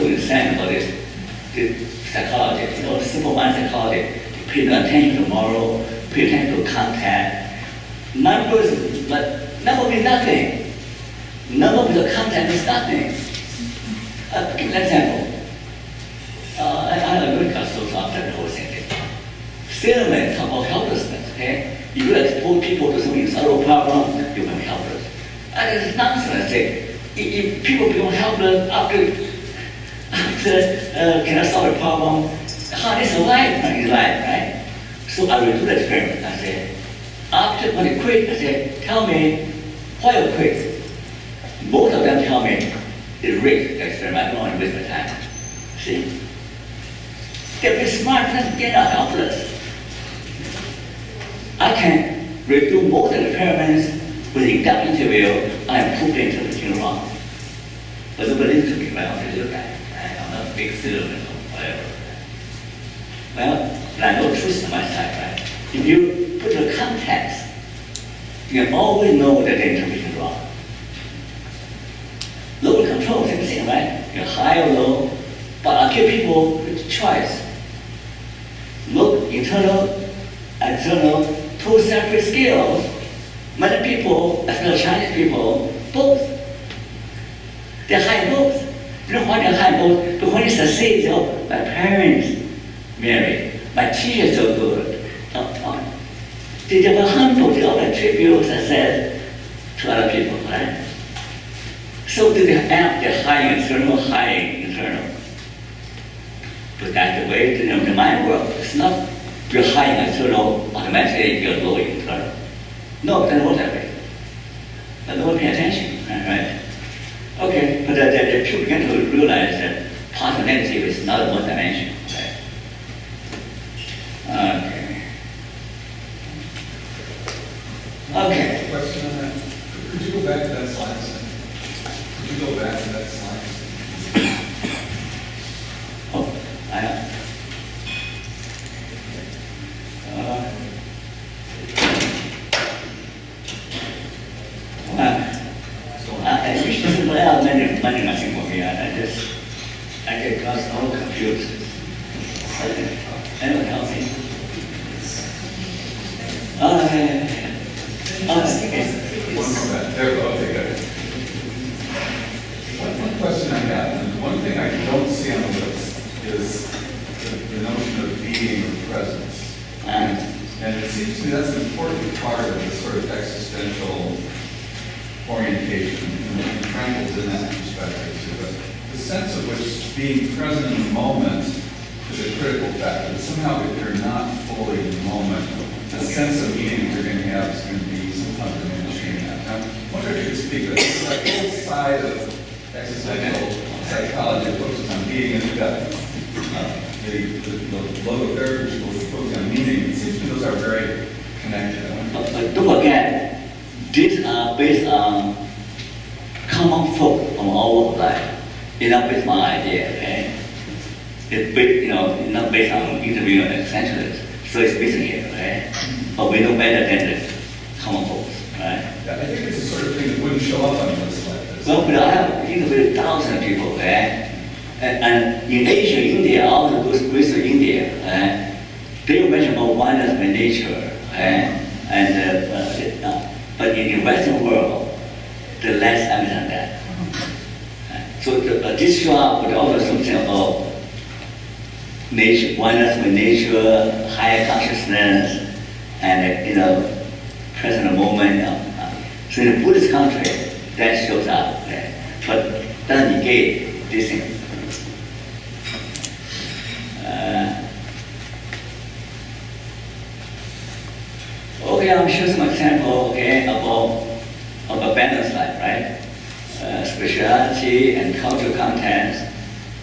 so insane about this psychology, simple mind psychology. Pay attention to moral, pay attention to content. Numbers, but number means nothing. Number with the content is nothing. Give an example. I really got so after the whole thing. Salesmen talk about helplessness, okay? If you expose people to some thorough problem, you become helpless. And it's nonsense. If people become helpless after cannot solve a problem, how they survive in life, right? So I will do the experiment. I say, after when you quit, I say, tell me why you quit. Most of them tell me it's rigged, the experiment. I don't want to waste my time. See? They're very smart, they're not helpless. I can redo most of the experiments with in-depth interview. I am proving everything wrong. But nobody listens to me, right? I'm just a guy. I'm not a big salesman or whatever. Well, I know truth on my side, right? If you put the context, you can always know that the interpretation is wrong. Local control, same thing, right? You're high or low, but I give people the choice. Look, internal, external, two separate skills. Many people, especially Chinese people, both. They're high in both. You know why they're high in both? Because when you succeed, my parents married, my teacher is so good. They were humble, they all attribute success to other people, right? So they have the high external, high internal. But that's the way the mind works. It's not you're high external, automatically you're low internal. No, it doesn't work that way. But no one pay attention, right? Okay, but the people begin to realize that positive and negative is not one dimension, right? Okay. Question on that. Could you go back to that slide? Could you go back to that slide? Oh, I wish somebody else managing my thing for me. I get all confused. Anyone help me? Okay. One more back. There we go. Okay, good. One question I have, and one thing I don't see on the list is the notion of being or presence. And it seems to me that's an important part of the sort of existential orientation, and Frankel's in that perspective too. But the sense of which being present in the moment is a critical factor. But somehow if you're not fully in the moment, the sense of meaning you're going to have is going to be sometimes diminishing that. Now, I wonder if you could speak to that. Like whole side of existential psychology focuses on being, and you've got the logotherapy, which will focus on meaning. It seems to me those are very connected. But don't forget, these are based on common folk from all over life. It's not based on my idea, okay? It's based, not based on interview and essentials. So it's missing here, right? But we know better than the common folks, right? Yeah, I think it's the sort of thing that wouldn't show up on a list like this. Well, but I have interviewed thousands of people, right? And in Asia, India, all the good places in India, right? They mention about oneness by nature, right? But in the Western world, the less evidence on that. So this show up with also something about nature, oneness with nature, higher consciousness, and present moment. So in a Buddhist country, that shows up, right? But doesn't negate this thing. Okay, I'll show some example, okay, of a balanced life, right? Spirituality and cultural contents,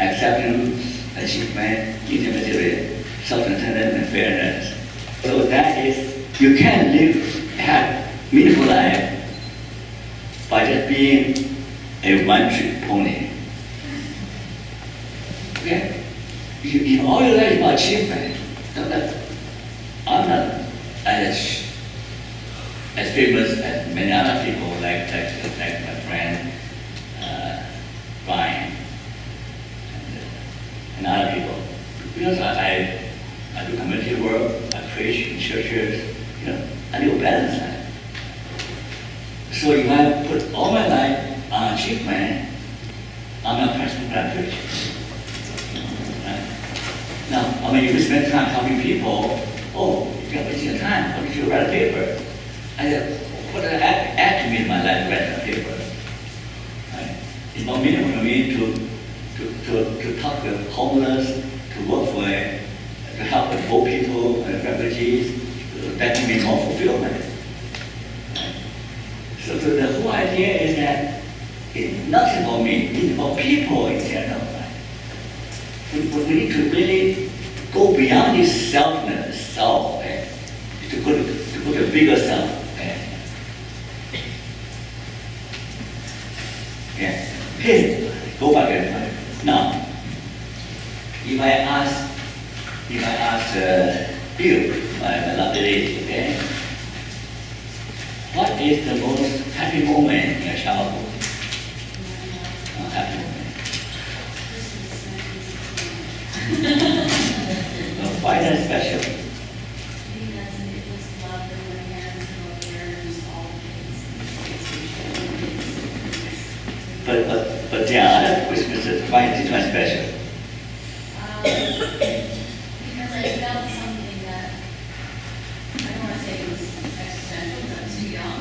acceptance, achievement, intimacy, self-transcendence, and fairness. So that is, you can have meaningful life by just being a one-trick pony. Okay? In all your life is about achievement. I'm not as famous as many other people, like my friend Ryan. and other people. Because I do community work, I preach in churches, I live a balanced life. So if I put all my life on achievement, I'm not practicing what I preach. Right? Now, if you spend time helping people, you're wasting your time. Why don't you write a paper? I said, what does act mean in my life, write a paper? Right? It's more meaningful to me to talk to homeless, to work for to help the poor people and refugees. That can be more fulfillment. Right? So the whole idea is that it's not about me, it's about people in general. Right? We need to really go beyond this selfness, self, okay? to go to a bigger self. Okay? Yeah. Okay. Go back and now, if I ask Bill, my lovely lady, okay, what is the most happy moment in your childhood? Happy moment. Why that special? Because it was love and my parents were parents, all the kids. But there are other Christmases. Why is this one special? Because I felt something that, I don't want to say it was existential, because I was too young,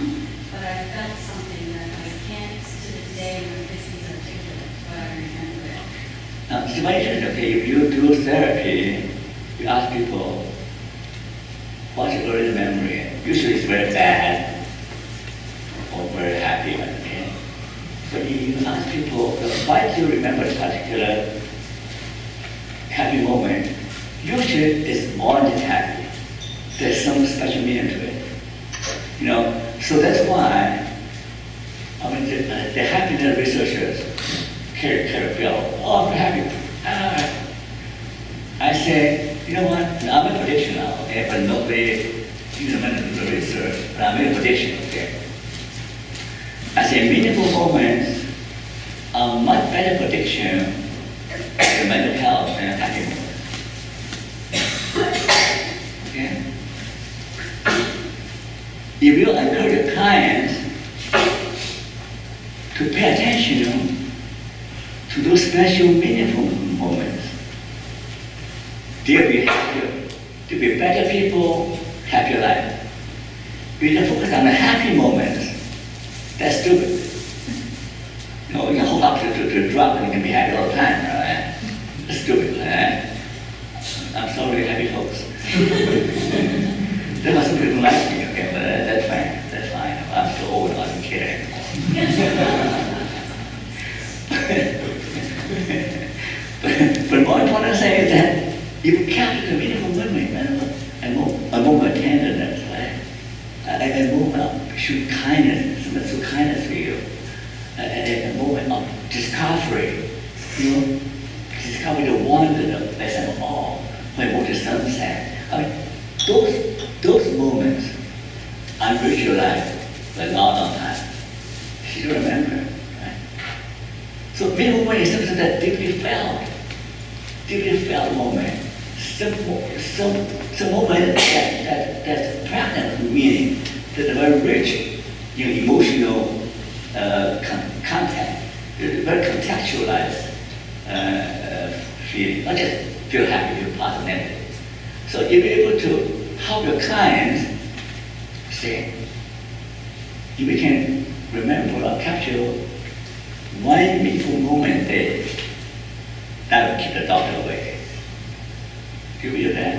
but I felt something that I can't to this day when this is articulate, but I remember it. Now, situations, okay, if you do therapy, you ask people, what's your earliest memory? Usually it's very bad or very happy, okay? But if you ask people, why do you remember this particular happy moment? Usually it's more than happy. There's some special meaning to it. So that's why, the happiness researchers, Carrie Bill, I'm happy. I say, you know what, I'm a prediction now, okay, but nobody implemented the research, but I made a prediction, okay. I say meaningful moments are much better prediction for mental health than happy moments. Okay? If you encourage your clients to pay attention to those special meaningful moments, they'll be happier, they'll be better people, happier life. If you focus on the happy moments, that's stupid. You can hold up to a drug and you can be happy all the time, right? That's stupid, right? I'm sorry, happy folks. There are some people who like me, okay, but that's fine. I'm so old, I don't care anymore. but more important thing is that you capture the meaningful moment, a moment of tenderness, right? A moment of show kindness, someone show kindness to you. A moment of discovery, discover the wonder, the pleasant awe, when you watch the sunset. Those moments enrich your life for a long time. You remember, right? So meaningful moment is something that deeply felt moment. Some moment that's pregnant with meaning, that's very rich in emotional content, very contextualized feeling, not just feel happy, feel positive, negative. So if you're able to help your clients, say, if we can remember or capture one meaningful moment a day, that will keep the doctor away. Do you believe that?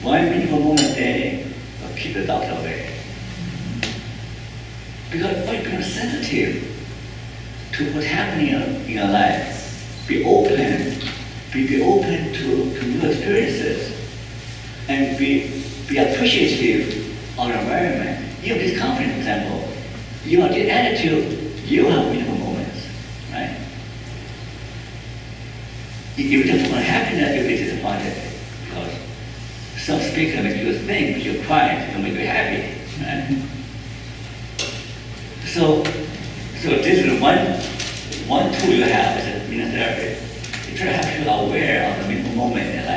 One meaningful moment a day will keep the doctor away. Because when you become sensitive to what's happening in your life, be open to new experiences, and be appreciative of your environment. You have this confidence, for example. You have this attitude, you have meaningful moments, right? If you just want happiness, you'll be disappointed. Because some speaker makes you think, but you're quiet, it'll make you happy, right? So this is one tool you have as a therapy. to have you aware of the moment